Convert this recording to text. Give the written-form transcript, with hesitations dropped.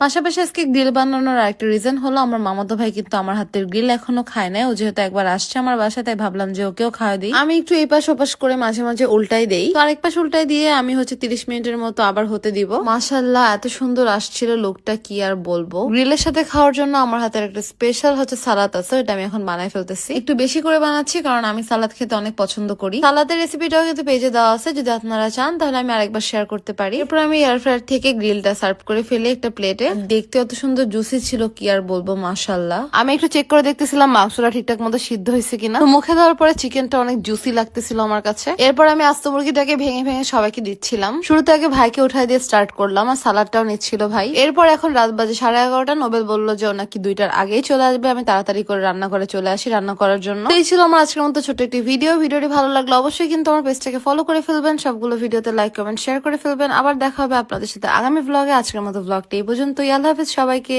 পাশাপাশি আজকে গ্রিল বানানোর আরেকটা রিজন হলো আমার মামাতো ভাই কিন্তু আমার হাতের গ্রিল এখনো খায় নাই। ও যেহেতু একবার আসছে আমার বাসায়, তাই ভাবলাম যে ওকেও খাওয়া দিই। আমি একটু এই পাশ ওপাশ করে মাঝে মাঝে উল্টাই দেই, তো আরেক পাশ উল্টাই দিয়ে আমি 30 মিনিটের মতো আবার হতে দিব। মাশাআল্লাহ এত সুন্দর আসছিল লোকটা, কি আর বলবো। গ্রিলের সাথে খাওয়ার জন্য আমার হাতের একটা স্পেশাল সালাদ আছে, এটা আমি এখন বানাই ফেলতেছি। একটু বেশি করে বানাচ্ছি কারণ আমি সালাদ খেতে অনেক পছন্দ করি। সালাদের রেসিপিটাও কিন্তু পেজে দেওয়া আছে, যদি আপনারা চান তাহলে আমি আরেকবার শেয়ার করতে পারি। এরপর আমি এয়ার ফ্রায়ার থেকে গ্রিলটা সার্ভ করে ফেলে একটা প্লেটে। দেখতে অত সুন্দর জুসি ছিল, কি আর বলবো, মাশাআল্লাহ। আমি একটু চেক করে দেখতেছিলাম মাংসটা ঠিকঠাক মতো সিদ্ধ হয়েছে কিনা। মুখে দেওয়ার পরে চিকেনটা অনেক জুসি লাগতেছিল আমার কাছে। এরপর আমি আস্ত মুরগিটাকে ভেঙে ভেঙে সবাইকে দিচ্ছিলাম। শুরুতে আগে ভাইকে উঠাই দিয়ে স্টার্ট করলাম, আর সালাদটাও নিচ্ছিল ভাই। এরপর এখন রাত বাজে 11:30। নোবেল বললো যে ও নাকি 2টার আগেই চলে আসবে। আমি তাড়াতাড়ি করে রান্না করে চলে আসি রান্না করার জন্য। এই ছিল আমার আজকের মতো ছোট একটি ভিডিওটি ভালো লাগলো অবশ্যই কিন্তু আমার পেজটাকে ফলো করে ফেলবেন, সবগুলো ভিডিওতে লাইক কমেন্ট শেয়ার করে ফেলবেন। আবার দেখা হবে আপনাদের সাথে আগামী ব্লগে। আজকের মতো ব্লগটা এই পর্যন্তই। আল্লাহ হাফেজ সবাইকে।